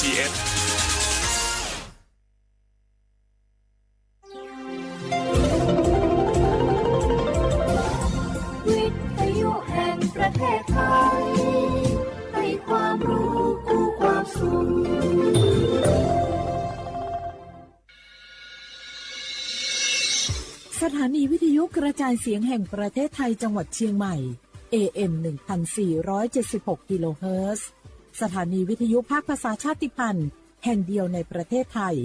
TGSวิทยุแห่งประเทศไทยให้ความรู้คู่ความสุขสถานีวิทยุกระจายเสียงแห่งประเทศไทยจังหวัดเชียงใหม่ AM 1476 กิโลเฮิรตซ์สถานีวิทยุภาคภาษาชาติพันธุ์แห่งเดียวในประเทศไทย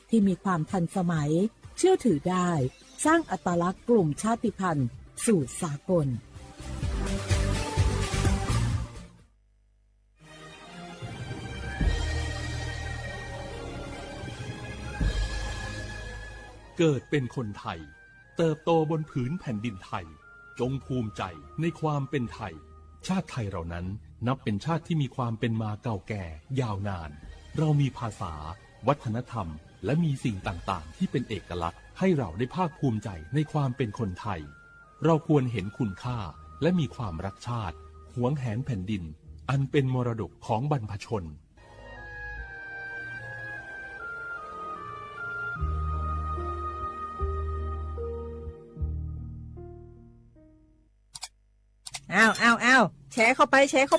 ที่มีความทันสมัยเชื่อถือได้สร้างอัตลักษณ์กลุ่มชาติพันธุ์สู่สากลเกิดเป็นคนไทยเติบโตบนผืนแผ่นดินไทยจงภูมิใจในความเป็นไทยชาติไทยเรานั้นนับเป็นชาติที่มีความเป็นมาเก่าแก่ยาวนานเรามีภาษาวัฒนธรรมและมีสิ่งต่างๆที่เป็นเอกลักษณ์ให้เราได้ภาคภูมิใจในความเป็นคนไทยเราควรเห็นคุณค่าและมีความรักชาติหวงแหนแผ่นดินอันเป็นมรดกของบรรพชนอ้าวแชร์เข้าไ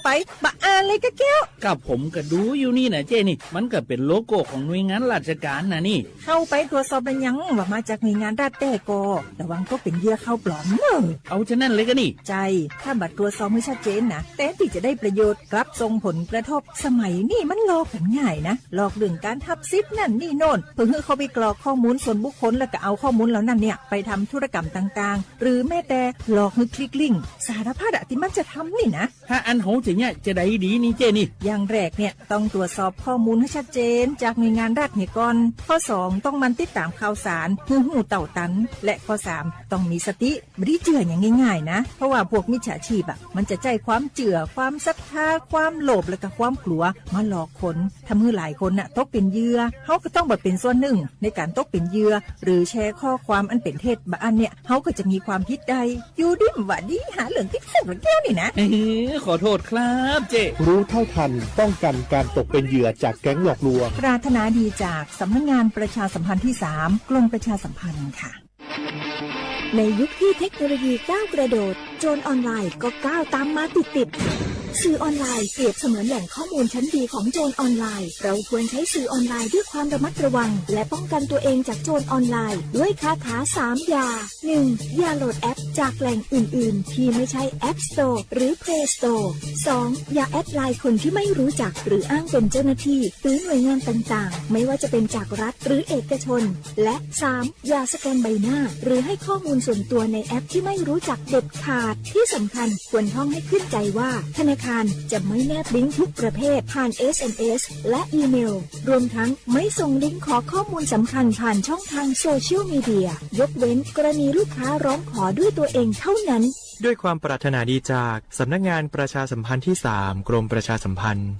ปบะอ่านเลยกะแก้วกับผมก็ดูอยู่นี่นะเจ้นี่มันก็เป็นโลโก้ของหน่วยงานราชการนะนี่เข้าไปตรวจสอบเป็นยังว่ามาจากหน่วยงานรัฐแต่ก็ระวังก็เป็นเหยื่อเข้าปลอมเนอะเอาฉะนั้นเลยก็นี่ใจถ้าบัตรตรวจสอบไม่ชัดเจนนะแต่ที่จะได้ประโยชน์กลับส่งผลกระทบสมัยนี่มันหลอกกันง่ายนะหลอกเรื่องการทับซิปนั่นนี่โน่นเพื่อเข้าไปกรอกข้อมูลส่วนบุคคลแล้วก็เอาข้อมูลเหล่านั้นเนี่ยไปทำธุรกรรมต่างๆหรือแม้แต่หลอกให้คลิกลิงก์สารพัดที่มันจะทำนี่นะถ้าอันโหจะเนี่ยจะได้ดีนี่เจ้นี่อย่างแรกเนี่ยต้องตรวจสอบข้อมูลให้ชัดเจนจากหน่วยงานรัฐเนี่ยก่อนข้อ2ต้องมันติดตามข่าวสารหูเต่าตันและข้อ3ต้องมีสติไม่ได้เจืออย่างง่ายๆนะเพราะว่าพวกมิจฉาชีพมันจะใจความเจือความศรัทธาความโลภและก็ความกลัวมาหลอกคนทำให้หลายคนตกเป็นเหยื่อเขาก็ต้องเป็นส่วนหนึ่งในการตกเป็นเหยื่อหรือแชร์ข้อความอันเป็นเท็จบางอันเนี่ยเขาก็จะมีความผิดใดอยู่ดิ้มว่าดีหาเรื่องที่สุดแก้วนี่นะขอโทษครับเจ้รู้เท่าทันป้องกันการตกเป็นเหยื่อจากแก๊งหลอกลวงปรารถนาดีจากสำนักงานประชาสัมพันธ์ที่3กรมประชาสัมพันธ์ค่ะในยุคที่เทคโนโลยีก้าวกระโดดโจรออนไลน์ก็ก้าวตามมาติดสื่อออนไลน์เปรียบเสมือนแหล่งข้อมูลชั้นดีของโจรออนไลน์เราควรใช้สื่อออนไลน์ด้วยความระมัดระวังและป้องกันตัวเองจากโจรออนไลน์ด้วยคาถา3อย่า 1. อย่าโหลดแอปจากแหล่งอื่นๆที่ไม่ใช่ App Store หรือ Play Store 2. อย่าแอดไลน์คนที่ไม่รู้จักหรืออ้างเป็นเจ้าหน้าที่หรือหน่วยงานต่างๆไม่ว่าจะเป็นจากรัฐหรือเอกชนและ 3. อย่าสแกนใบหน้าหรือให้ข้อมูลส่วนตัวในแอปที่ไม่รู้จักเด็ดขาดที่สำคัญควรท่องให้ขึ้นใจว่าธนาคารจะไม่แนบลิงก์ทุกประเภทผ่าน SMS และอีเมลรวมทั้งไม่ส่งลิงก์ขอข้อมูลสำคัญผ่านช่องทางโซเชียลมีเดียยกเว้นกรณีลูกค้าร้องขอด้วยตัวเองเท่านั้นด้วยความปรารถนาดีจากสำนักงานประชาสัมพันธ์ที่3กรมประชาสัมพันธ์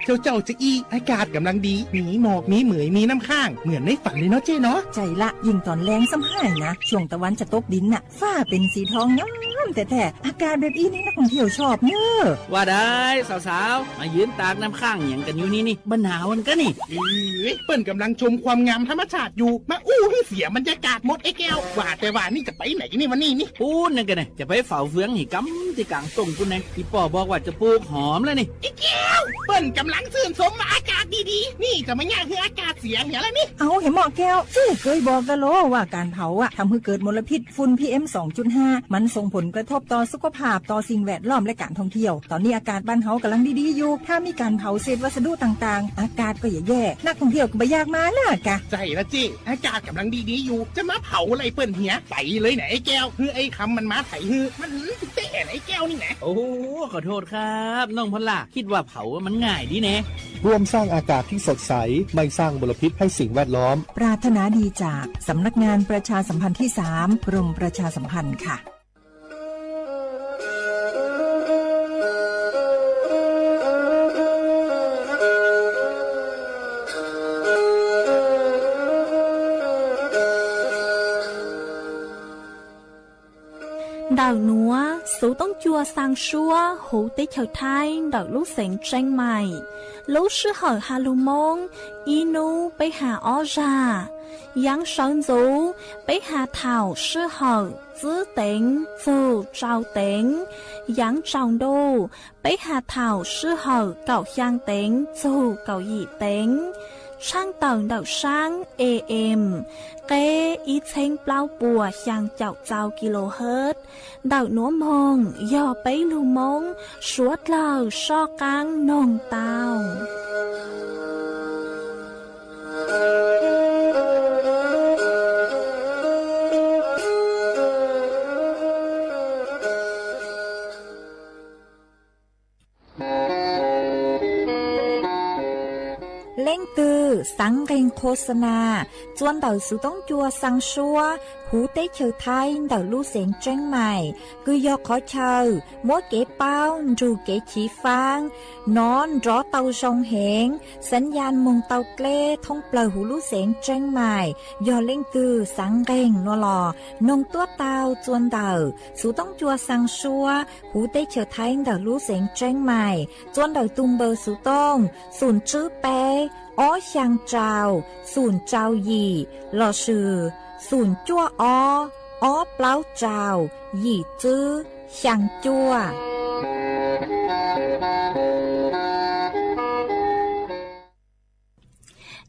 เจ้าจะอี้อากาศกำลังดีมีหมอกมีเหมยมีน้ำข้างเหมือนในฝันเลยเนาะเจ้เนาะใจละยิ่งตอนแรงซ้ำให้นะช่วงตะวันจะตกดินฟ้าเป็นสีทองงามแต่อากาศแบบนี้นักท่องเที่ยวชอบเนอะว่าได้สาวๆมายืนตากน้ำข้างอย่างกันอยู่นี่บรรหนาวมันก็นี่เปิ้นกำลังชมความงามธรรมชาติอยู่มาอู้ให้เสียบรรยากาศหมดไอ้แก้วว่าแต่ว่านี่จะไปไหนนี่วันนี้นี่พูดนั่นกันไงจะไปเฝ้าเฟืองหิกำที่กลางต้นคุณไงที่ป่อบอกว่าจะปลูกหอมแล้วนี่ไอ้แก้วเปิ้นกำลังชื่นชมอากาศดีๆนี่จะไม่ยากคืออากาศเสียเห็นแล้วนี่เอาเห็นหมอแก้วเคยบอกกันโลว่าการเผาทำให้เกิดมลพิษฝุ่น PM 2.5 มันส่งผลกระทบต่อสุขภาพต่อสิ่งแวดล้อมและการท่องเที่ยวตอนนี้อากาศบ้านเฮากำลังดีๆอยู่ถ้ามีการเผาเศษวัสดุต่างๆอากาศก็แย่นักท่องเที่ยวก็ไม่อยากมาน่ะกะใจละจี้อากาศกำลังดีๆอยู่จะมาเผาอะไรเปิ้นเหียไปเลยไหนไอ้แก้วคือไอ้คำมันมาไถฮือมันเตะไอ้แก้วนี่แหละโอ้ขอโทษครับน้องพล่าคิดว่าเผามันง่ายดีแน่ร่วมสร้างอากาศที่สดใสไม่สร้างมลพิษให้สิ่งแวดล้อมปรารถนาดีจากสำนักงานประชาสัมพันธ์ที่3กรมประชาสัมพันธ์ค่ะ ด đào núa số tông chua sang xua hú tế chào thai đào lúc sánh tranh mày lúc sư hở hà lù mông inu bấy hà ó ra yang sơn dấu bấy hà thảo sư hở giữ tính dù trao tính yang trọng đô bấy hà thảo sư hở cậu giang tính dù cậu dị tính sang tầng đậu sáng AM kế ý chênh bao bùa sang chậu trao kHz đậu núa mông do bấy lưu mông suốt lờ so căng nông tàuเล่งตือสังเกงโฆษณาจวนเดาสุต้องจัวสังชัวหูเต้เชอไทยเดาลู่เสียงเจ้งใหม่คือยอขอเชอมัวเก๋เป้ารูเก๋ขีฟางนอนรอเตาชงเหงสัญญาณมงเตาเกล้ท่องเปล่าหูลู่เสียงเจ้งใหม่ยอเล่งตือสังเกงนัวหลอนงตัวเตาจวนเดาสุต้องจัวสังชัวหูเต้เชอไทยเดาลู่เสียงเจ้งใหม่จวนเดาตุงเบอร์สุต้องศูนย์จื้อเป้อ้อช่างเจ้าศูนย์เจ้าหยี่หล่อชื่อศูนย์จั่วอ้อเปล่าเจ้าหยี่จื้อช่างจั่ว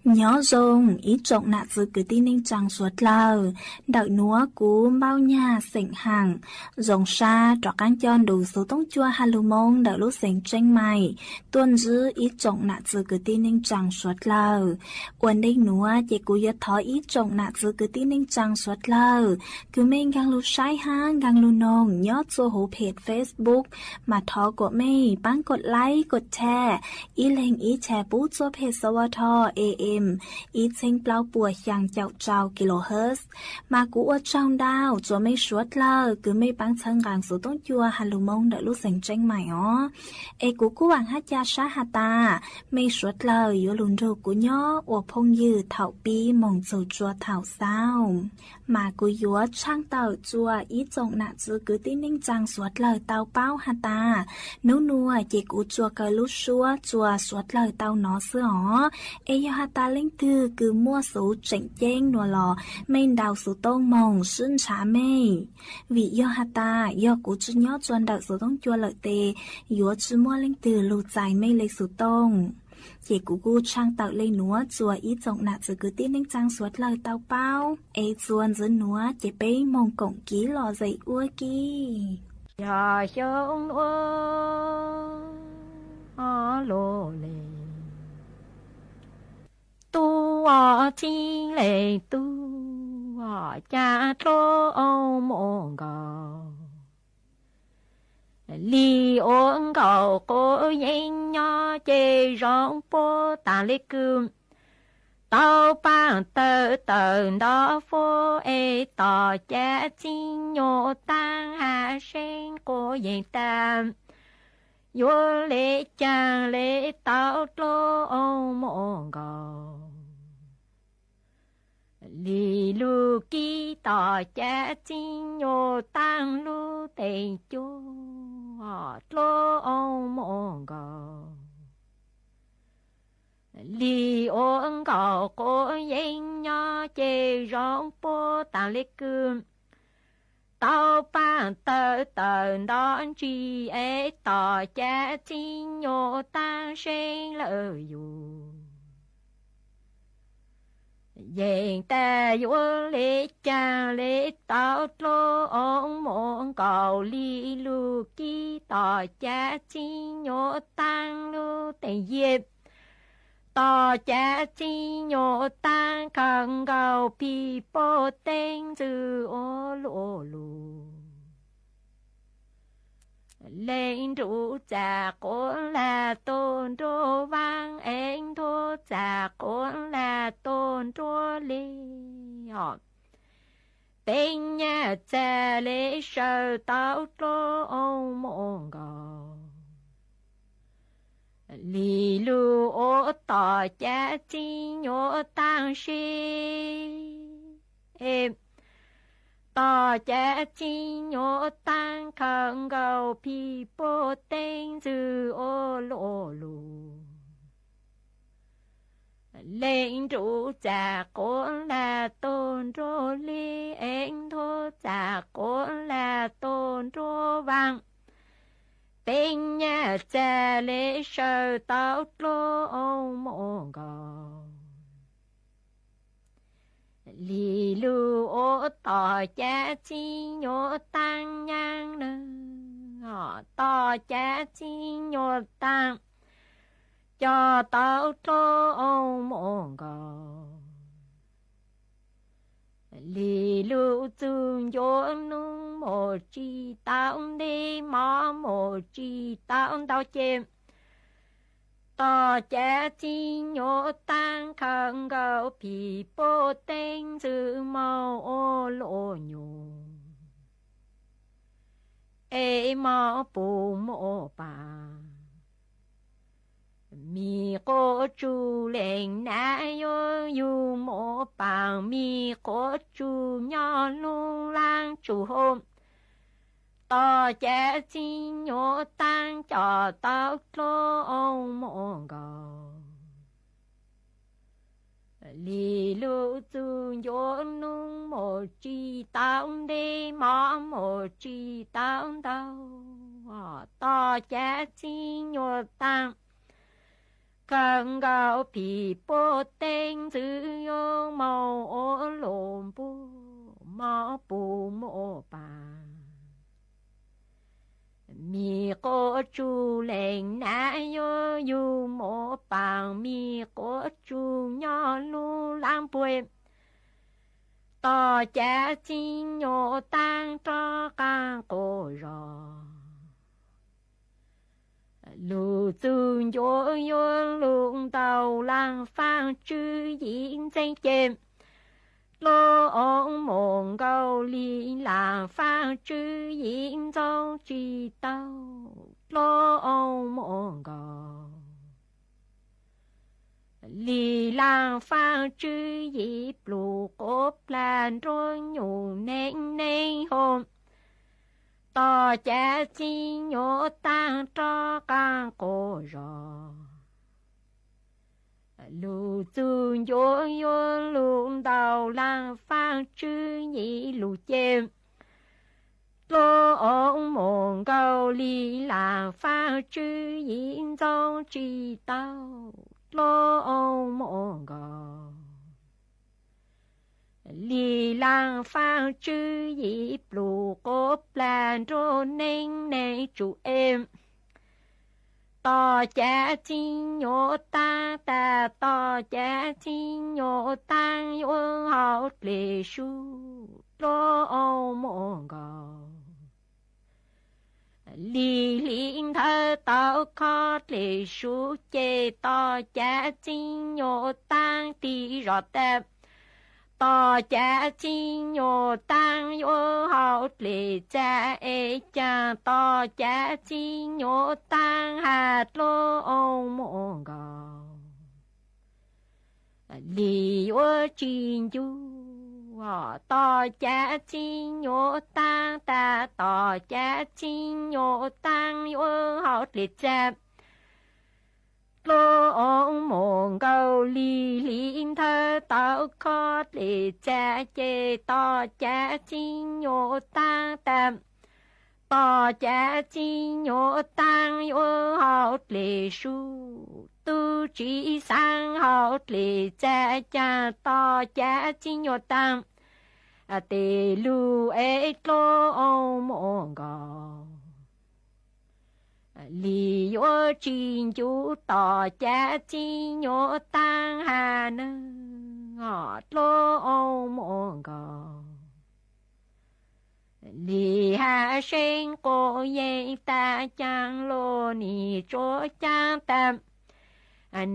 nhớ dùng ý trọng nạ dự cứ tin ninh chẳng suốt lờ đợi núa cú bao nhà sỉnh hàng dòng xa trọ cán chọn đủ số tông chua hà lưu mông đợi lúc sỉnh tranh mày tuân giữ ý trọng nạ dự cứ tin ninh chẳng suốt lờ uẩn đinh núa chỉ cú yết thó ý trọng nạ dự cứ tin ninh chẳng suốt lờ cứ mình gang lưu sai hang gang lưu nông nhớ cho hố page Facebook mà thó của mình bánกดไลค์กดแชร์ý lên ýแชร์ปุ๊cho page สวท AMอีเชงเปล่าปัวยังเจ้าเจ้ากิโลเฮิรตซ์มากูว่าเจ้าดาวจะไม่ชวดเลยคือไม่ปังเชิงกลางสูต้องจัวฮัลโหลมงเดลูเสียงเจงใหม่อ๋อเอกูกูหวังฮัจยาชาฮาตาไม่ชวดเลยอยู่ลุนโรกูย่ออวพงยืดเถาปีมงจูจัวเถาเศร้ามากูยัวช่างเต่าจัวอีจงหนักจือคือติ้งนิ่งจังสวดเลยเต่าเป้าฮาตานูนัวเจกูจัวเกลุชัวจัวสวดเลยเต่าหนอเสืออ๋อเอยฮาตาเล่งตือคือมั่วสูเจ๋งเจ้งนัวหล่อไม่ดาวสูต้งมงซึ่งช้าไม่วิยอฮาตายอกูจื้อยอจวนดาวสูต้งจัวเลยเตยัวจื้อมั่วเล่งตือลูใจไม่เลยสูต้งเจกูกูช่างเต่าเลยหนัวจัวอีจงหนักจือคือติ้งนิ่งจังสวดเลยเต่าเป้าเอจวนจื้อหนัวเจไปมงกงกี้หล่อใจอ้วยกี้อย่าชงอ้อโลเลตัวที่เลตัวจะโตมองกาลีโอนเก่าก็ยังยอเจร้องโปตาเล็กเต้าปังเตอเตินดอโฟเอต่อแจจิงโยตังหาเชงก็ยังตามโยเลจังเลเต้าโตมองกาลีลูกีต่อแจจิงโยตังลูเตจูโตมองกาลีโอนเก่าก็ยังยอเจร้องโปตาเล็กเต้าปังเตอเตินดอนจีเอต่อแจจิงโยตังเชงเลยอยู่ยังแต่ยัวเล็กจางเล็กเต้าโตองมองเก่าลีลูกีต่อแจจิงโยตังลูแต่เย็บต่อแจจิงโยตังขังเก่าปีโปเต็งจือโอโลลูเล่นรู้จากคนละต้นตัววางเองโทจากคนละต้นตัวเลี้ยงเป็นยาจะเลี้ยงเต้าโตมองกาลีลูโอต่อแจจิงโยตังชี ต่อแจ๊จีโยตังขังเกาพี่โปเต็งจือโอโลลูเล่งจูจากโกนและต้นโรลีเองโทจากโกนและต้นโรวังเป็นยาเจเลเชอเต้าโลโมกอลีลูโอต่อแจ๊จีโยตังยังเนอต่อแจ๊จีโยตังจอเต้าโตโมกอลีลูจุนโยนุงโมจีเต้าเดมอโมจีเต้าเต้าเจมต่อแจ๊จีโยตังขังเกาผีโปเต็งจือเมาโอโลโยเอมอปูโมปามีโกจูเล่งนายโยอยู่โมปังมีโกจูยอลุงลางจูโฮมต่อแจ๊จีโยตังจอเต้าโลโมกอลีลูจูโยนุงโมจีเต้าเดมอโมจีเต้าเต้าต่อแจ๊จีโยตังขังเกาผีโปเต็งจือโยเมาโอโลมปูเมาปูโมปามีโกจูเล่งนายโยอยู่โมปังมีโกจูยอลูลางป่วยต่อแจ๊จีโยตังตอกางโกรอลูจูโยโยลุงเต่าลังฟังจื้อยิงเจงเจมโลองมงเกาหลีหลังฟังจื้อยิงจงจีเต้าโลองมงเกาหลีหลังฟังจื้อยิปลูกบลานร้อนอยู่เน่งเน่งโฮมต่อแจ๊จีโยตังตอกางโกรอลูจูโยโยลุงเต่าลังฟังจื้อยีลูเจมโลองมงเกาหลีหลังฟังจื้อยิงจงจีเต้าโลองมงเกาลีหลังฟังจื้อยีปลูกบแปลนโรเน่งในจูเอ็มต่อแจ๊จีโยตังแต่ต่อแจ๊จีโยตังโยเฮาเลชูโลโมกอลีลิงเธอเต้าคอเลชูเจต่อแจ๊จีโยตังตีรอแต่ต่อแจ๊จีโยตังโยเฮาเลแจ๊เอจังต่อแจ๊จีโยตังหาโลโมกอลีโยจินจูต่อแจ๊จีโยตังแต่ต่อแจ๊จีโยตังโยเฮาเลแจ๊โลองมงเกาหลีลิงเธอเต้าคอเลแจ๊เจต่อแจ๊จีโยตังแต่ต่อแจ๊จีโยตังโยเฮาเลชูตูจีสังเฮาเลแจ๊จาต่อแจ๊จีโยตังเตลูเอโลโมกอลีโยจินจูต่อแจ๊จีโยตังหานึโลโมกอลีหาเชงโกเยตาจังโลนีโจจังแตม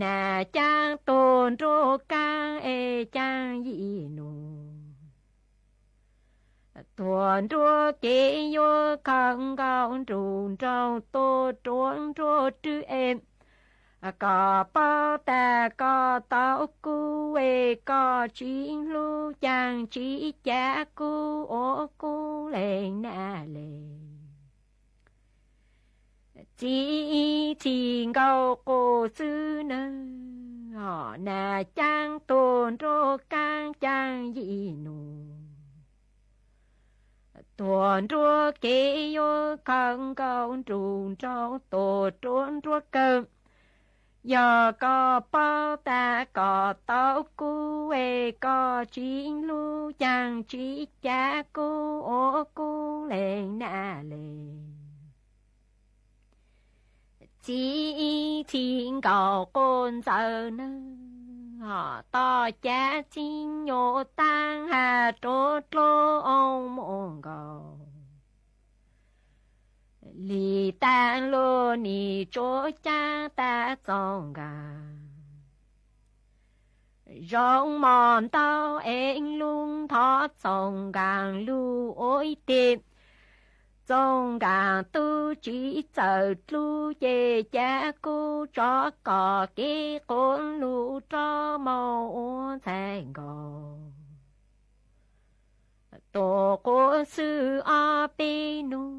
นาจังตูนโรกังเอจังยีนูตัวตัวเกยโยขังเกาจูนเจ้าโตจวนโจจื้อเอ็ม có bao ta có tao cu về có chính lu chẳng chỉ cha cu ô cu lên na lên chỉ thiên cao cô sư nơ họ na chẳng tôn rô cang chẳng gì nụ tuần rô kê yo khăn cao trùn trong tổ trốn rô cơm giờ có bao ta có tao cu về có chính lu chẳng chỉ cha cu ô cu lên na lên chỉ thiên cao con giờ nơ họ to cha chính nhô tăng hà trốt lô ông mong cầu lì tan lô nì chỗ cha ta xong gà rong mòn tao em lung thoát xong gàng lưu ôi tiệm xong gàng tu chỉ chờ lưu về cha cô cho có cái con lưu cho màu thành gò tổ cô sư ở bên nu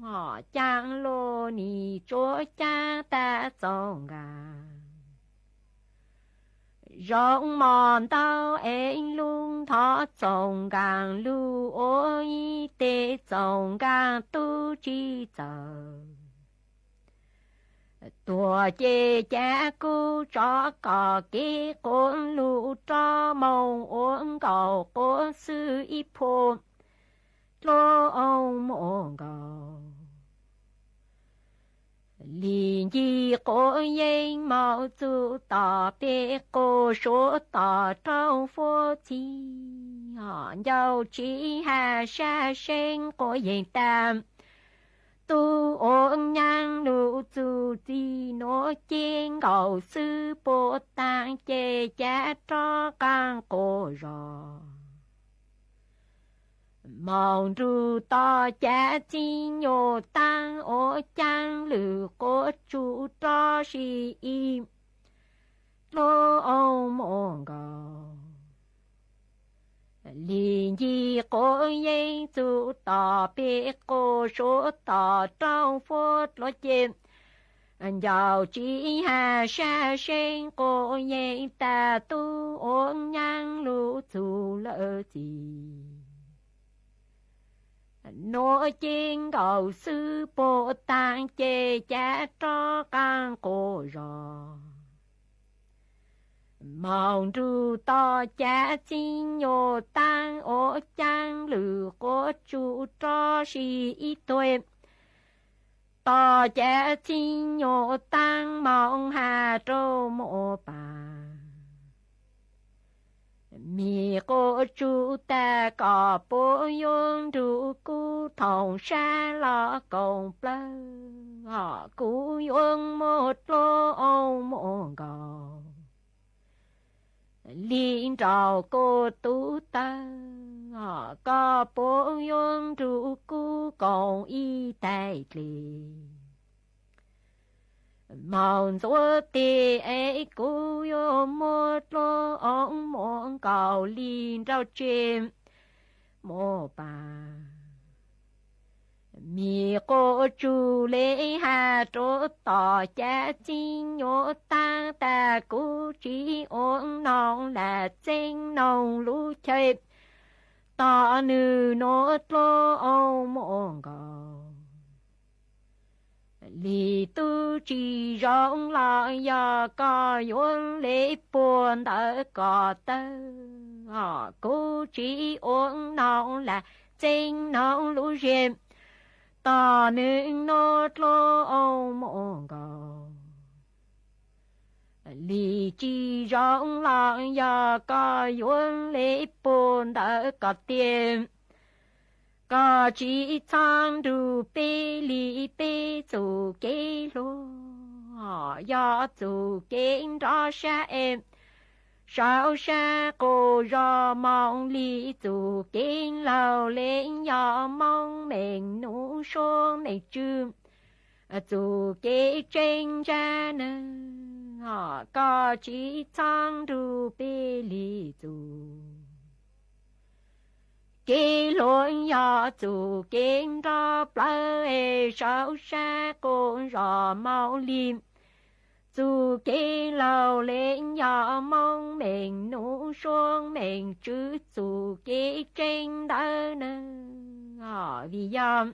họ chẳng lô nì chỗ cha ta xong gà rong mòn tao em lung thoát xong gàng lưu ôi tê xong gàng tu chi chờ tua chê cha cô cho có cái con lưu cho mong uống cầu cô sư y phô lô ông mong cầu liền gì cô yên mạo chú tỏ bê cô số tỏ trong phố chi họ nhau chỉ hà xa sen cô yên tam tu ôn nhang nụ chú chi nó chén cầu sư bồ tát chê cha cho con cô rồi mong ru to cha chi nhô tăng ô chang lử cô chú cho si im lô ông mong cầu liền gì cô yên chú tỏ bê cô số tỏ trong phốt lo chêm giàu chỉ hà xa sen cô yên ta tu ôn nhang lũ chú lỡ gì nô chén cầu sư bồ tát chê cha cho con cô rồi mong ru to cha xin nhô tăng ô chang lử cô chú cho si ít tuổi to cha xin nhô tăng mong hà trô mô bà mi cô chú ta có bố yon ru cu thòng xa lo công plơ họ cu yon một lô ông mong cầu liên trào cô tú ta họ có bố yon ru cu còn y tài lì mong số tì ấy cô yo một lô ông mong cầu liên trao chêm mô bà mi cô chú lễ hà trô tỏ cha chính nhô tăng ta cô chỉ ôn nong là chênh nong lũ chếp tỏ nữ nốt lô ông mong cầu lì tu chỉ rong lại ya có yun lễ buồn đã có tơ họ cô chỉ ôn nong là chênh nong lũ chếp tỏ nữ nốt lô ông mong cầu lì chỉ rong lại ya có yun lễ buồn đã có tiền có chỉ thang đủ bê lì bê chủ kế lô họ ya chủ kế ra xa em sao xa cô ra mong lì chủ kế lâu lên ya mong mình nụ số mình chư chủ kế tranh ra nè có chỉ trang du bê lý dù kê lối ya dù kênh ra plei sao xa con ra mau lim dù kê lâu lên ya mong mình nụ xuống mình chứ dù kê trên đó nè vì ya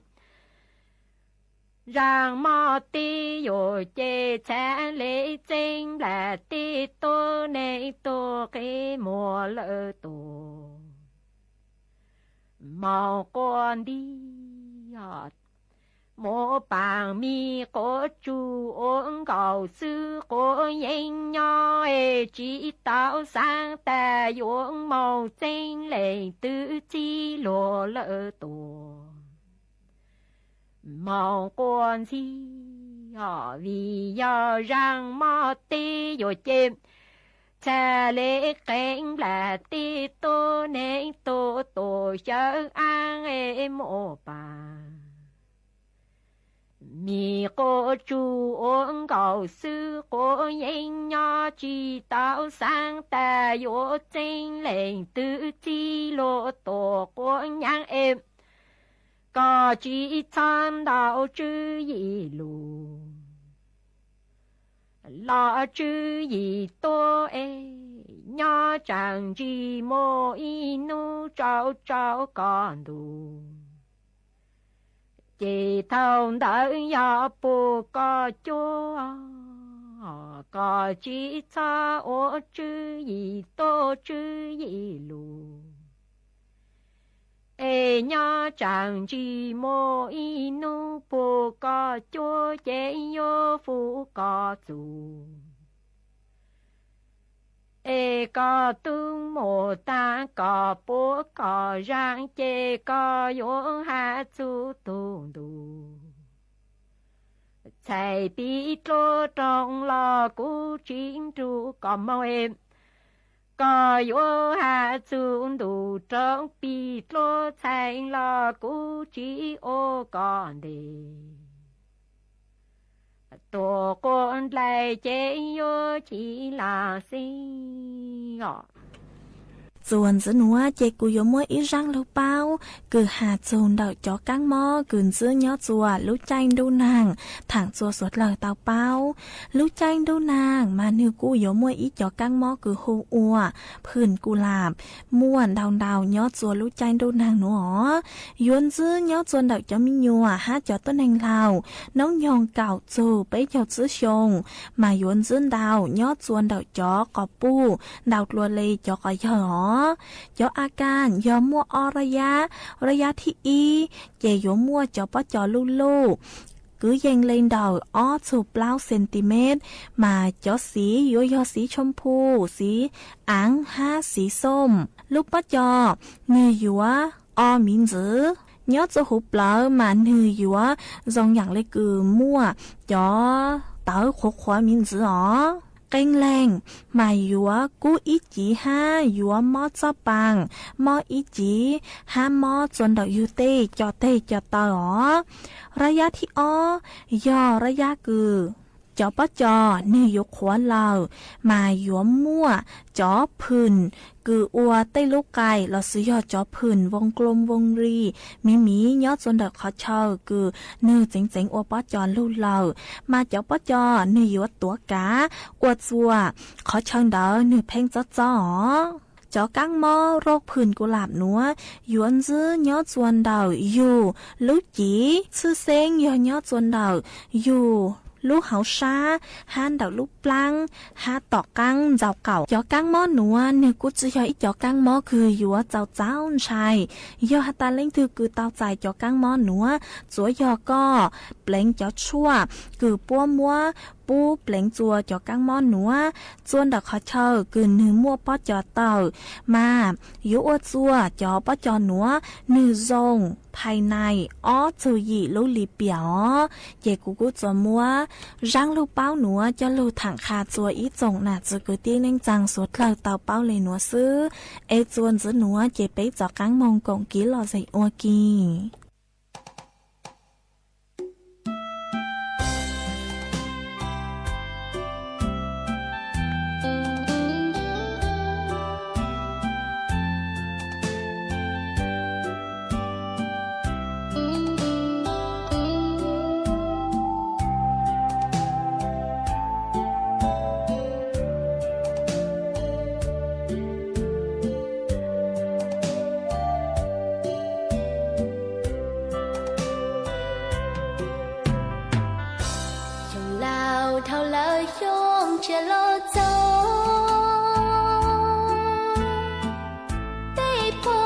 rằng mà ti yo chế chán lễ chính là ti tô này tô cái mùa lỡ tô màu con đi mô bằng mi có chú ôn cầu sư có yên nhỏ chỉ tạo sáng ta dụng màu chính lệ tự chi lộ lỡ tổ màu con gì vì do rằng mò tê yo chêm cha lễ cảnh là tê tô nên tô tô chớ ăn mô bà mi cô chú ôn cầu sư cô yên nhỏ chỉ tạo sáng ta yo chính lệ tự chi lộ tổ của nhang em có chỉ tham đạo chữ gì lù là chữ gì tô nhỏ chẳng chỉ mô y nu trao trao con đủ chỉ thông đợi ya bù có chúa có chỉ cha ô chữ gì tô chữ gì lù nhỏ chẳng chỉ mô y nu bù có chúa chế yo phụ có dù có tung mô ta có bố có rang chế có yo hạ chú tung đủ chạy bị trô trong lò cú chính trụ có mô em có yo hạ chung đủ trong bị lô thành là cú chỉ ô con đi tổ con lại chế yo chỉ là sinh Dùn giữ núa chế cú yếu mỗi ít răng lâu bao cứ hạ dùn đợi chó căng mò gửn giữ nhó chùa lúc chanh đu nàng thẳng chùa suốt lời tàu bao lúc chanh đu nàng mà nếu cú yếu mỗi ít chó căng mò cứ hô uaผื่นกูlạp muôn đào nhó chùa lúc chanh đu nàng nữa yuan giữ nhó chùa đợi chó mi nhùa hát chó tốt hành lào nóng nhong cào chù bấy chó chữ xông mà yuan giữ đào nhó chùa đợi chó có pu đào lùa lì chó có gió choอาการยอมัวอระยะที่อีเจยมัวจอปจอลูcứ dành lên đầu ó chụp bao cm mà cho xí yo xí chom pu xí áng ha xíส้ม lúc bắt cho người yúa o miễn giữ nhớ cho hụp lỡ mà người yúa dòng dạng lấy cứ mua cho tớ khóa miễn giữ ó kênh làng mà yúa cú ít chỉ ha yúa mò cho bằng mò ít chỉ ha mò chuẩn đầu yu tê cho tờ óระยะที่อ้อย่อระยะคือจอปะจอเนื้อยกขวานเรามาหยวมมั่วจอพื้นคืออัวใต้ลูกไก่เราซื้อยอจอพื้นวงกลมวงรีมียอดจนเด็กขอเช่าคือเนื้อเจ๋งอัวปะจอลูกเรามาจอปะจอเนื้อยวตัวกาอัวจัวขอเช่าเดอเนื้อเพ่งจ้อจอกังมอโรคผื่นกุหลาบนัวยวนซื้อยอดจวนเดาอยู่ลูกจีชื่อเซ้งยอดจวนเดาอยู่ลูกเหาชาฮันเดาลูกปลังฮาตอกกังเจ้าเก่าจอกังมอนัวเนื้อกุจิยออีจอกังมอคืออยู่เจ้าชายยอฮัตตาเล้งคือเต้าใจจอกังมอนัวจัวยอก็เปล่งจอชั่วคือปัวมัวปูเปล่งจัวจอกังมอนัวจวนดอกขอเชอคือเนื้อมัวป้อจอเต่ามาอยู่อจัวจอป้อจอนัวเนื้อทรงภายในอ้อจูหยี่ลูลีเปียวเจกูจัวมัวร่างลูกเป้าหนัวจะลูถังคาจัวอีจงน่ะจะกูตีนิ่งจังสวดเราเต่าเป้าเลยหนัวซื้อจวนจะหนัวเจไปจอกังมองกงกี้หล่อใส่อัวกี thao lỡ yong che lo cho tê po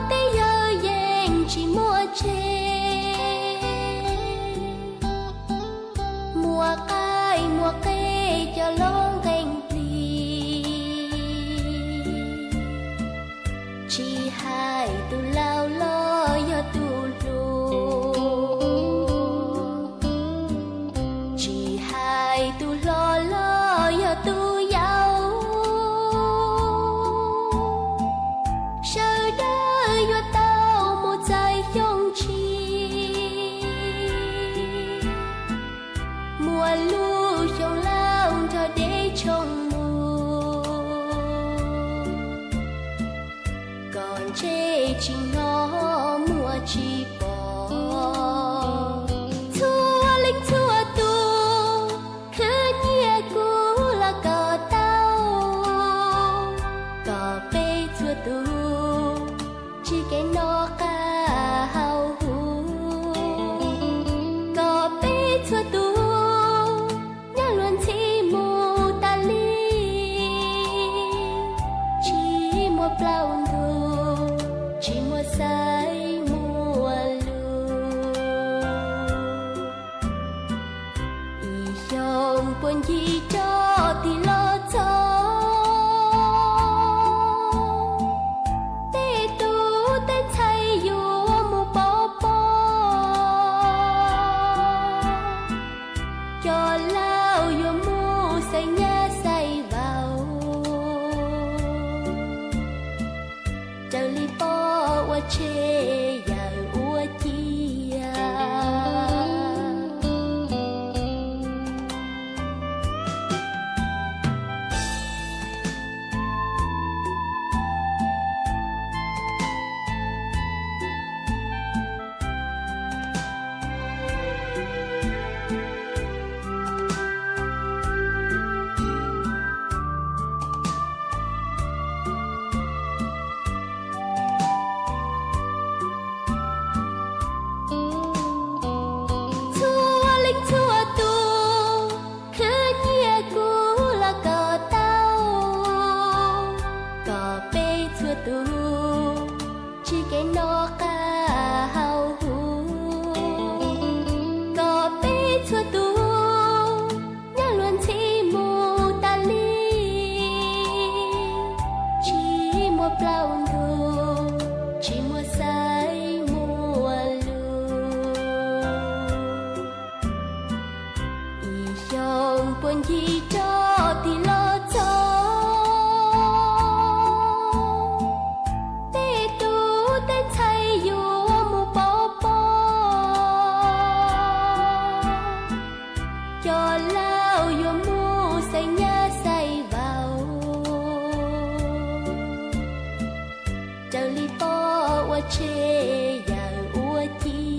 tê yơ yang chỉ mua chê mùa cây cho lông cành pì chỉ hai tu lao lo yo tu lu chỉ hai tu lo yo tu yau sợ đời yo tao một dài yong chi mùa lu yong lao cho để trồng mùa còn chê chỉ ngó mùa chỉ bỏ thua linh thua tu cứ nhẹ cũ là cờ tao cờ bê thua tu chỉ cái nó ca hao hu cờ bê thua tu nhớ luôn chỉ mù ta li chỉ một bao tu chỉ một say mùa lu y yong buồn gì cho thì lo cho tê tu tê chay yu mu bo bo cho lao yu mu say nhá say vào chờ li bo wa chê ya ua chia thua linh thua tu cứ nhẹ cũ là cờ tao cờ bê thua tu chỉ cái nó ca hao hu cờ bê thua tu nhớ luôn chỉ mù ta li chỉ một bao tu chỉ một say mùa lu y yong buồn gì cho thì lo cho tê tu tê chay yu mu bo bo cho lao yu mu say nhá say vào chờ li bo wa chê ya ua chia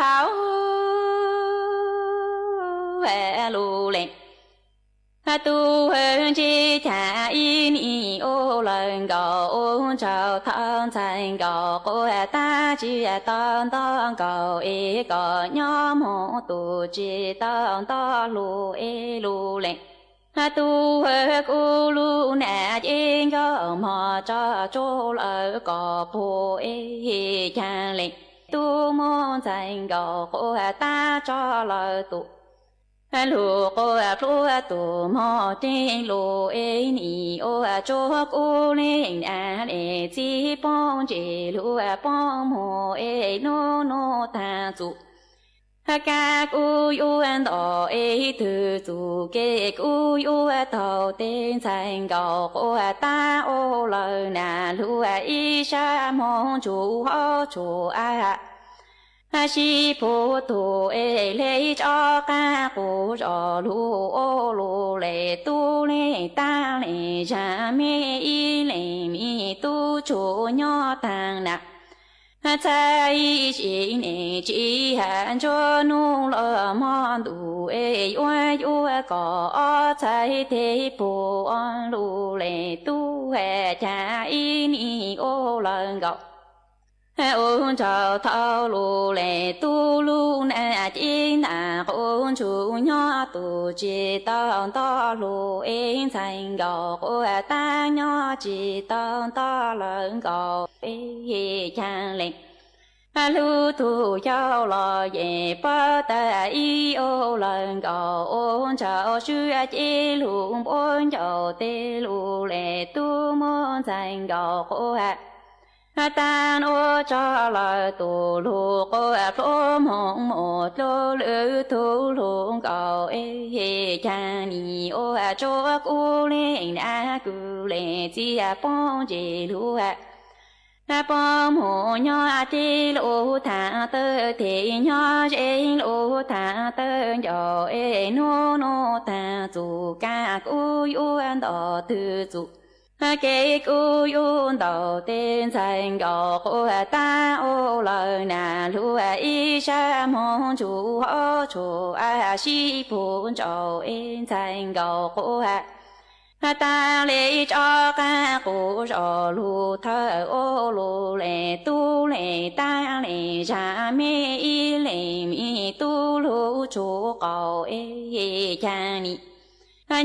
hảo hè lù lệ tu hơn chi trả in y ô lần gò ô chào thân thành gò cô ta chỉ ton ton gò e gò nhóm hộ tu chỉ ton ton lù e lù lệ tu hơi cu lu nè yên gò mò cho chỗ lỡ gò phù e cha lệ tu môn thành gò cô ta cho lỡ tu lù cô lù tu mò trên lù e ni ô cho cô lên để chỉ bông chỉ lù bông mò e no no ta tu ca cu yu an đỏ ê thư chủ kê cu yu tàu tên thành gạo của ta ô lời nà lu y sa mong chủ ho chủ a si phù tu ê lê cho ca cu cho lu ô lu lê tu lê ta lê cha mê y lê mi tu chủ nhỏ thang nạc trái xin chỉ hạn cho nu lỡ mòn đủ ê ua ua có trái thế phù on lu lệ tu hè cha y ni ô lần gọc ôn trào thao lu lệ tu lu na chi na ôn chủ nhỏ tu chi tao to lu ê thành gọc ô ta nhỏ chi tao to lần gọc ê chang lệnh lu tu giao lo về ba ta y ô lần gọc ôn trào sư chi lu bốn trào tê lu lệ tu môn thành gọc ô tan ô cho lời tu lu cô phô mong một lô lư tu lu cầu ê cha ni ô cho cô lên a cô lên chi phong chỉ lu phong hồ nhỏ chi lu thả tơ thì nhỏ trên lu thả tơ nhỏ ê nô nô thả chủ ca cô yu đỏ từ chủ kê cu yun đầu tên thành gạo của ta ô lời nà lu y sa mong chủ ho chủ a si phun trầu in thành gạo của ta lấy cho ca cụ rồi lu thơ ô lu lệ tu lệ ta lệ cha mê y lệ mi tu lu chủ cầu ê cha ni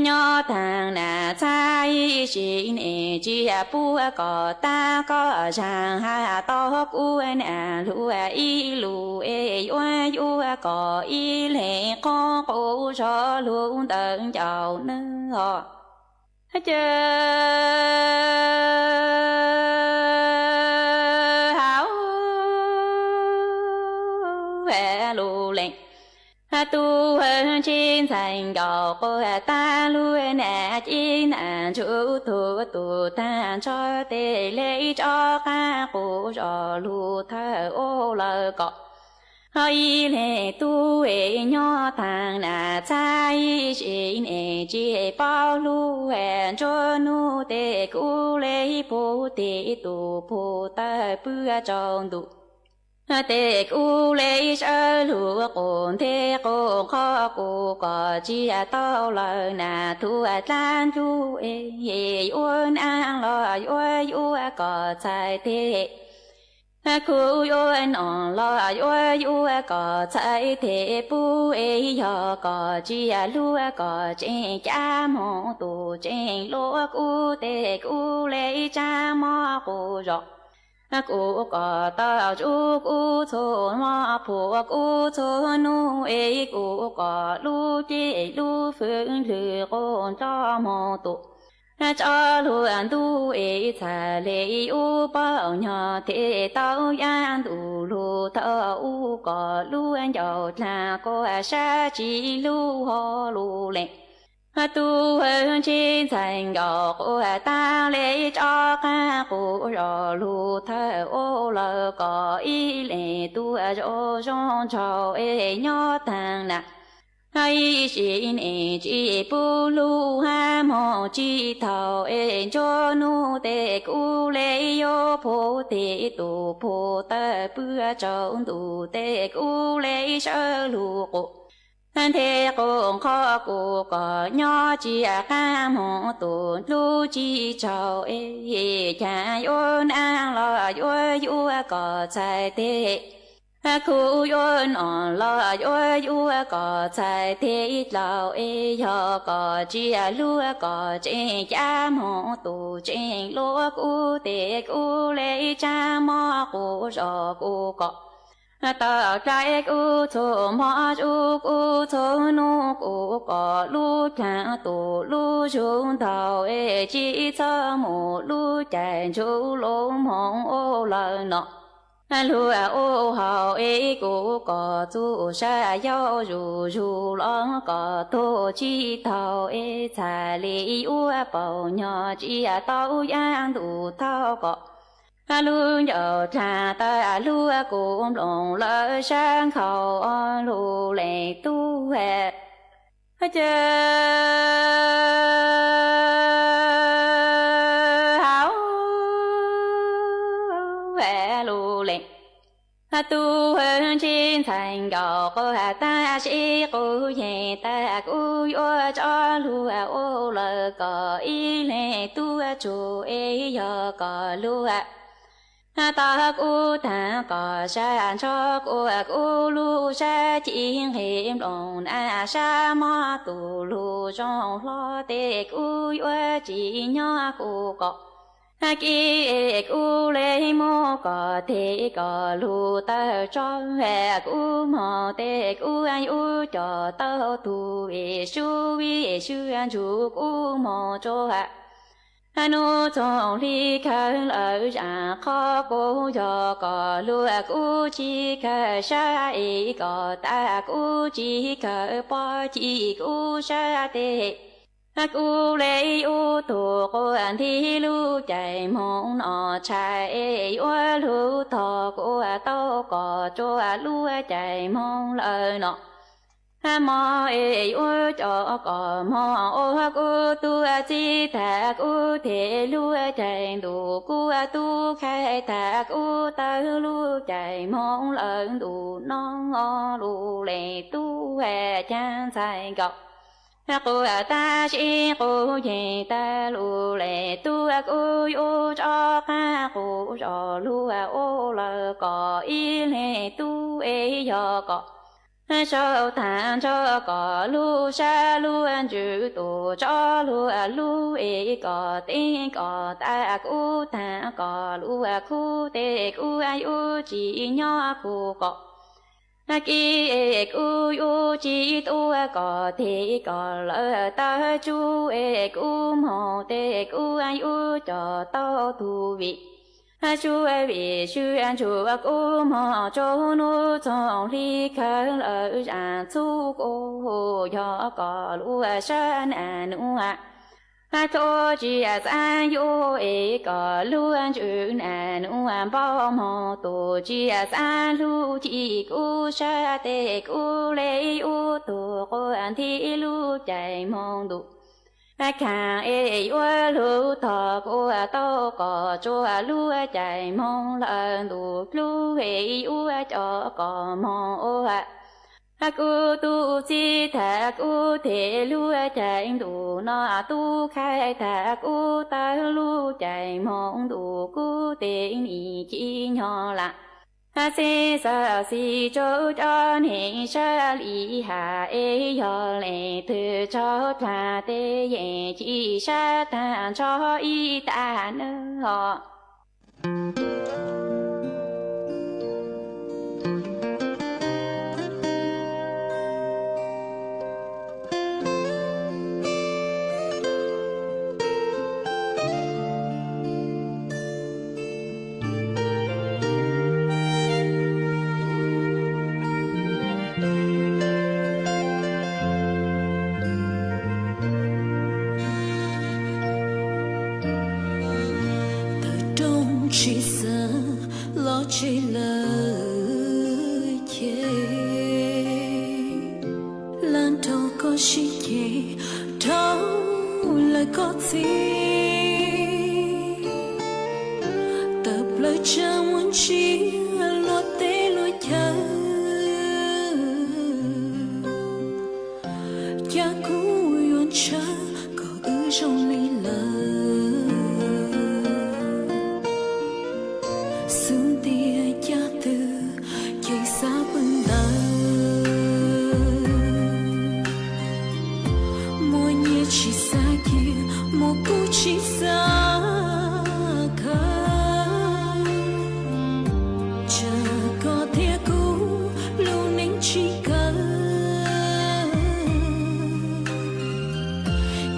nhỏ thằng nà trái xin ê chi pu có ta có chàng ha to cu nà lu y lu ê ua ua có y lệ có cụ cho luôn tận chào nữa chờ hảo hè lu lệnh tu hơn trên thành gạo của ta luôn nè chi nè chú tu ta cho tê lấy cho ca cụ cho lu thơ ô lơ cọ hơi lệ tu ê nhỏ thằng nà trái chỉ nè chi bao lu hẹn cho nu tê cụ lấy phụ tê tu phụ ta bữa trong tu tê cu lấy sơ lúa cồn thế cô khó cô có chi tao lời nà thu lan chu ê uốn an lo ua có trái thế cu uốn on lo ua có trái thế pu ê yo có chi lúa có trên cha mong tu trên lúa cu tê cu lấy cha mò cu rồi cô có tao chú cô thôn hoa phụ cô thôn nu ê cô có lu chi lu phương lư con cho mò tụ cho luôn tu ê thà lệ u bao nhỏ thế tao yan tu lu thao u có lu giàu là cô sa chỉ lu ho lu lệ tu hơn trên thành gạo của ta lấy cho ca cụ rồi lu thơ ô lơ có ý lệ tu cho trong trầu ê nhỏ thằng nè hay xin ê chỉ bu lu ha mò chỉ thầu ê cho nu tê cụ lấy yo phô tê tu phô tơ bữa trong tu tê cụ lấy sơ lu cụ thế con khó cô có nhỏ chỉ ca mong tu lu chỉ chào ê cha yôn an lo ua có trái thế khu yôn on lo ua có trái thế lao ê yo có chỉ lu có trên cha mong tu trên lúa cu tê cu lấy cha mò cu rồi cu có ta trái cu thô mò cu thô nu cu có lu cha tu lu chung tàu ê chỉ cho mu lu chạy chu lu mong ô lời nọ lúa ô hào ấy cô có chú sa yêu rù rù lo có tô chi thao ấy xài lý u bảo nhỏ chi tao yang đủ thao có lúa nhỏ trà ta lúa cũng lòng lỡ sang khẩu lúa lệ tu hè tu hơn trên thành gạo cô ta sĩ cô về ta cô yo cho lúa ô lờ có ý lệ tu chủ ấy giờ có lúa ta cô ta có sa cho cô lúa sa chiên hiểm đồng sa mò tu lúa trong lo tê cô yo chỉ nhỏ cô có kia cô lấy mô có thể có lù tơ cho hè cô mò tê cô anh u cho tao tu về su anh chú cô mò cho hạ nô trong ly khăn ở ra khó cô cho có lù cô chỉ cả sa ý có ta cô chỉ cả bỏ chỉ cô sa tê cô lấy ô tô cô anh thi lu chạy mong nọ chạy ô lu thọ cô tao có cho lu chạy mong lời nọ mò ô cho có mò ô cô tu chi thà cô thể lu chạy đủ cô tu khai thà cô tao lu chạy mong lời đủ non lu lệ tu hè chan sai gọc cô ta chỉ cô về ta lu lệ tu cô yo cho ta cô cho lu ô lờ có ý lệ tu ấy giờ có sao thản cho có lu sa lu ăn chữ tu cho lu ấy có tiếng có ta cô ta có lu cô tê cô ai u chỉ nhỏ cô có kia cô yo chỉ tu có thể có lỡ ta chú cô mò tê cô ai u cho tao tu vị chú vị chú anh chú cô mò cho nó trong ly khăn lỡ ra chú cô cho có lúa sơn nụ cho chỉ san yo có luôn chữ nụ bao mò tổ chỉ san lu chỉ cô sa tê cô lấy u tổ cô anh thi lu chạy mong đủ khang yo lu thọ cô tao có cho lu chạy mong lần đủ lu u cho có mong ô cô tu chi thà cô thể lúa chạy đủ nó tu khai thà cô ta lúa chạy mong đủ cô tiền ý chi nhỏ lạ xê sa si cho nên sa li hà yo lệ thư cho thà tê ye chi sa ta cho y ta nữa chỉ sợ lo chỉ lời chê lan đầu có chỉ chê đâu lại có gì tập lời chẳng muốn chỉ lo tê lo chờ cha cũ yon cha có ư trong ly lời chỉ xa khơi chờ có thể cũ lưu nính chỉ cờ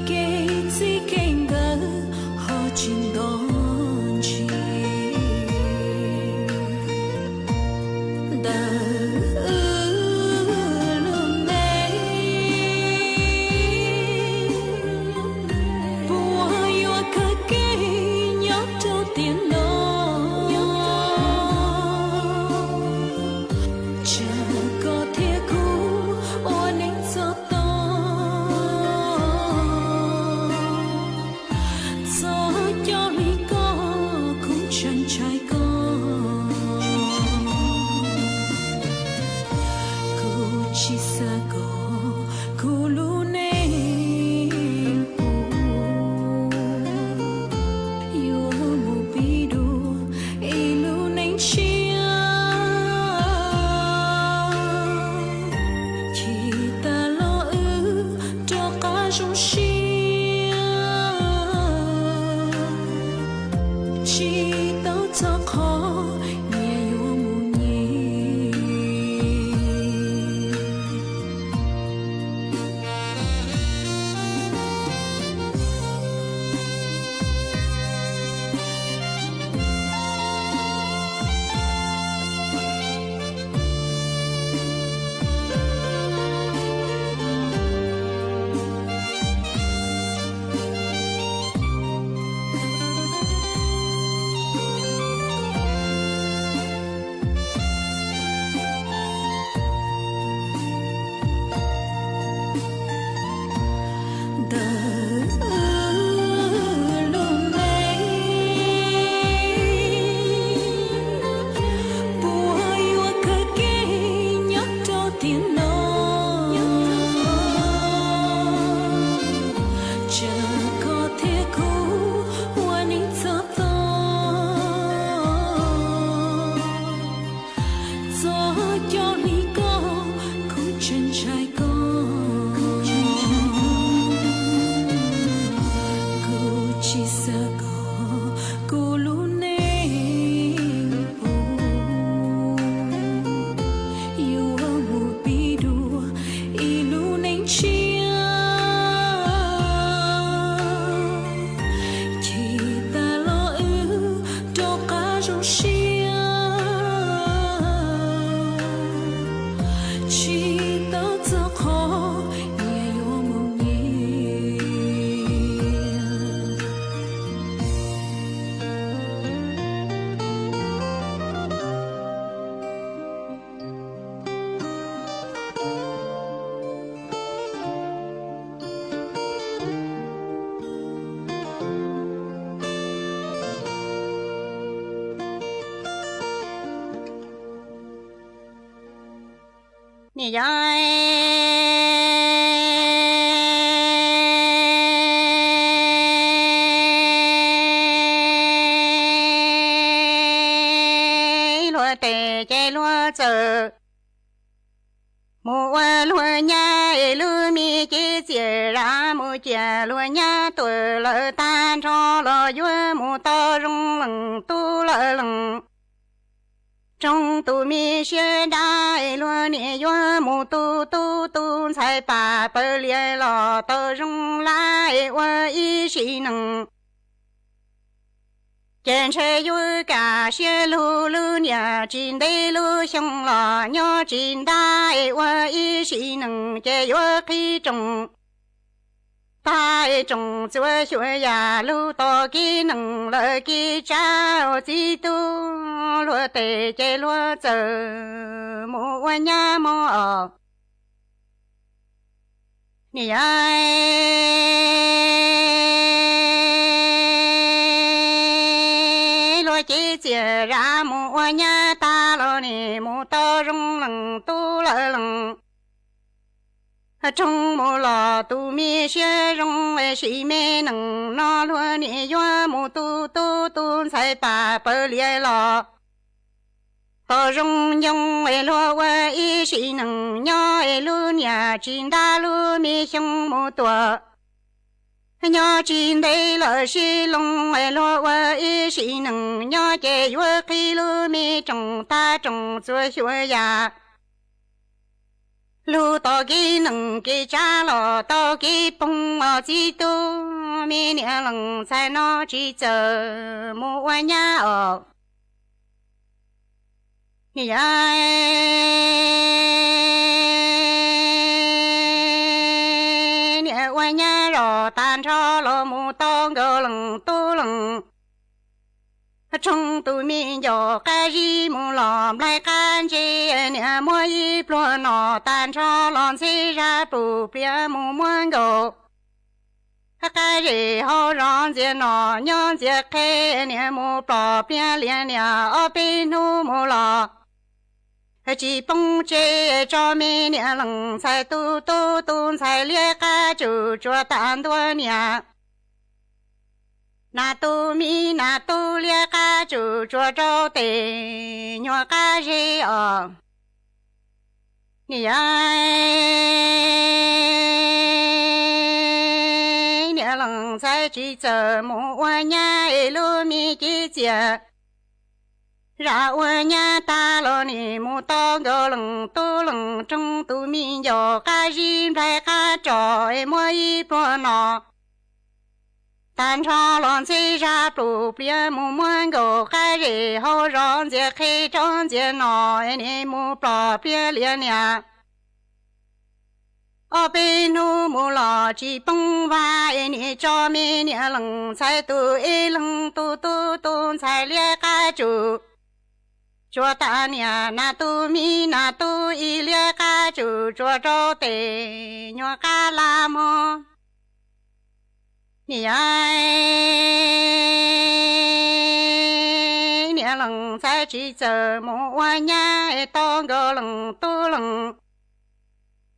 kể gì kể ngờ họ chỉ đón chỉ นี่ยายลัวเตใจลัวเจอมูว่าลัวญาลูมีจีเจียรามูเจียลัวญาตัวละตาชอละยัวมูตอรงหลังตูละหลังtrong tu mi xưa đại lúa nè yo mù tu sai bà bơ lia lò tơ rung lai wa y xì nằng trên xe yu cả xưa lu nhà chín đây lu xong lò nhớ chín đại wa y xì nằng chế yo khi trồng tai trồng chúa chúa ya lu to ki nằng lợi ki cha chi tu lúa tề chế lúa chờ mù qua nhà mò ở nè ai lúa chỉ chia ra mù qua nhà ta lo nè mù to rung lằng tu lợ lằng trong mù lò tu mi xe rong về sĩ mê nằng nó lúa nè yo mù tu sai bà bơ lia lò tờ rong nhung về lúa về y sĩ nằng nhо về lúa nhà chín đa lúa mi xong mù tua nhо chín đây là sĩ long về lúa về y sĩ nằng nho chế yo khi lúa mi trồng ta trồng chúa chúa ya lu to ki nằng ki cha lo to ki pong ở chi tu mi nè lằng sai nó chỉ chờ mua qua nhà ở nè ai nè qua nhà rồi tan cho lo mua to gờ lằng tu lằng trong tụi mình giờ cái gì mua làm lại cái gì nè mua gì plon nọ tan cho lon xí ra bù bia mua gạo cái gì họ rong gì nọ nhon gì cái nè mua bò bia liền nè ở bên nu mua lò chỉ bông chế cho mình nè lằng sai tu sai liệt cái chủ cho tan đua nè na tu lia ca chủ cho trâu tề nhỏ ca gì ở nè ai nè lằng sai chỉ chờ mua qua nhà lu mi chỉ chia ra qua nhà ta lo nè mua to gờ lằng tu lằng trong tu mi giờ ca gì phải ca trò mua y pro nọ tan cho lon xí ra bù bia mua gạo cái gì họ rong gì khi trong gì nọ nè mua bò bia liền nè ở bên nu mua lò chỉ bông vai nè cho mình nè lằng sai tu lằng tu sai lia cái chủ cho ta nè na tu lia cái chủ cho trâu tề nhỏ cá la mò nè ai nè lằng sai chỉ chờ mua qua nhà to gờ lằng tu lằng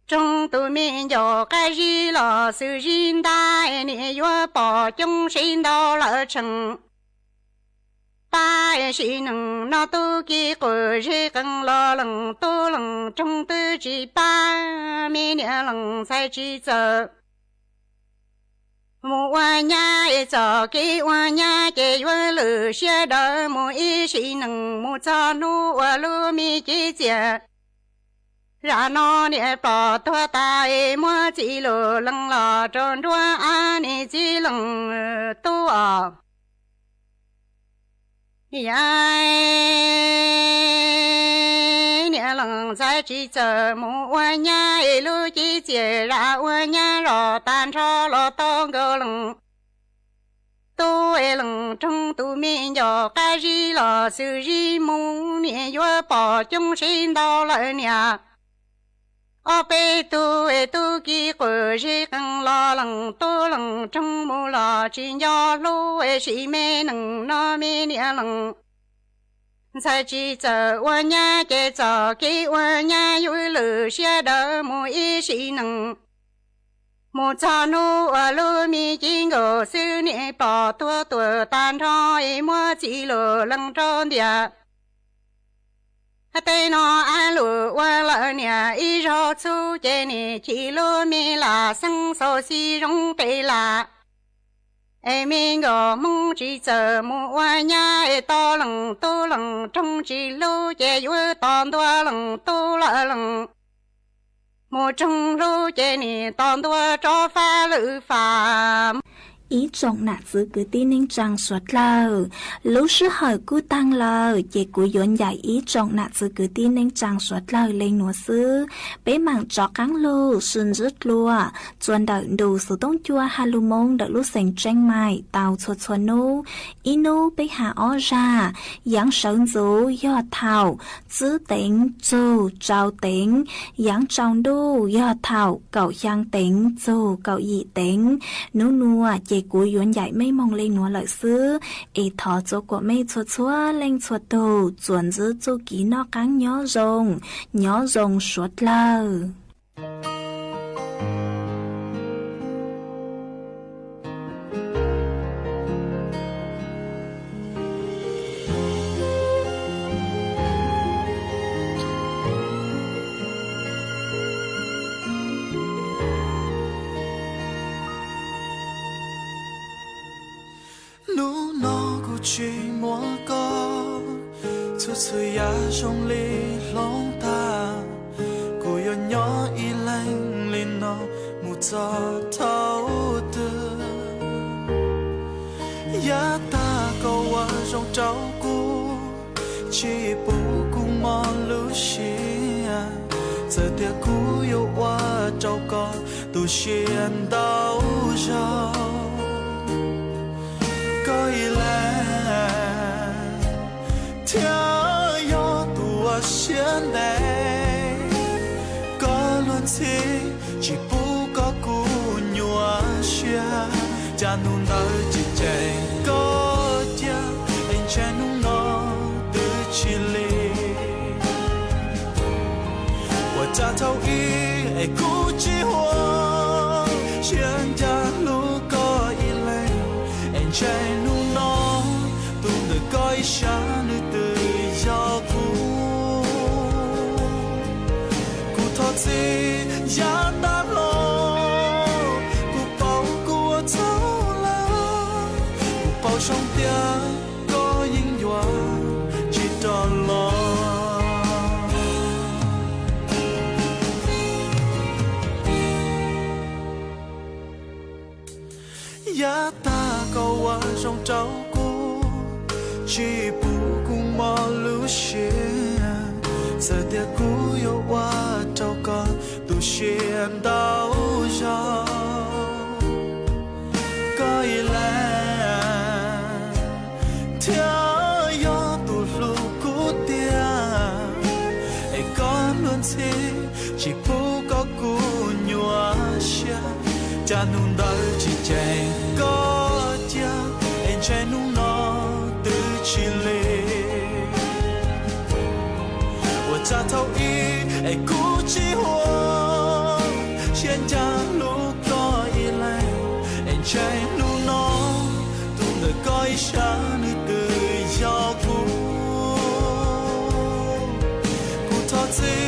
trong tụi mình giờ cái gì là sự riêng đại nè yo bỏ trong sinh đâu lỡ chừng ta chỉ nằng nó tu kia của gì cần lo lằng tu lằng trong tư chỉ ba mi nè lằng sai chỉ chờ mua qua nhà cho cái qua nhà cái yo lử xe đỡ mua y sĩ nằng mua cho nu qua lu mi chỉ chia ra nó nè bỏ tua tai mua chỉ lử lằng lò tròn đua à nè chỉ lằng tu à ai nè lằng sai chỉ chờ mua qua nhà lu chỉ chia ra qua nhà rồi tan cho lo to gờ lằng tu lằng trong tu mình giờ cái gì là sự gì muốn nè yo bỏ trong sinh đâu lại nè ở bên tu kia của gì cần lo lằng tu lằng trong mua lo chỉ do lu chỉ mê nằng nó mê nè lằng 才记着我娘给早给我娘有留下的某一些能。莫早努我路米经过十年把多多单场一莫记录冷着的。对那安路我老娘一绕出给你记录米拉生手西容对啦。哎，明个梦记着莫我娘一到冷都冷，中记路也有当多冷都了冷。莫中路给你当多找法路法。ý trọng nạ giữ cứ tin nên chẳng suốt lâu lúc sư hỏi cú tăng lâu dễ cú dọn dạy ý trọng nạ giữ cứ tin nên chẳng suốt lâu lên nụ sư bế mạng cho cắn lô xuân rứt lùa chuẩn đợi đủ số tông chua hà lù mông đợi lúc sành tranh mài tàu chuột chuột nô ý nô bế hạ ó ra giáng sống dấu do thảo giữ tính dù trao tính giáng trong đô do thảo cậu giang tính dù cậu dị tính nô nùa dễ cú yuan dạy mấy mong lên núa lợi sư ê thọ chỗ của mấy chua chua lên chua tù chuẩn giữ chú ký nó cắn nhỏ rồng suốt lâu chỉ muốn có chút sự ya trong ly lòng ta cô yêu nhỏ y lạnh lên nó một gió thấu từ ya ta câu qua trong cháu cô chỉ bù cùng mong lưu xia giờ tia cú yêu qua cháu con tu xuyên đau giàu coi là theo yo tua xiên đây có luôn chỉ bu có cú nhua xia cha nung đời chỉ chạy có cha anh cha nung nó từ chi li và cha thâu y ai cú chỉ hoa xiên cha lu có y lên anh cha nung nó tu được coi sáng từ gió cũ thoát gì giá đáp lo cũ bao cũ thấu la cũ bao trong tiếng có những dọa chỉ tròn lo giá ta câu qua trong cháu cũ chỉ bù cùng mò lưu xuyên giờ tia cú yêu qua cháu con tu xuyên đau gió có ý là theo gió tu lu cú tia ai có luôn gì chỉ bù có cú nhua xia cha nung đời chỉ chạy có cha anh chạy nung nó từ chi lệ và cha thâu y ai cú chỉ hoa trên cha lúc có y lại anh chạy nung nó tu đời coi sáng nữ từ gió cũ thoát gì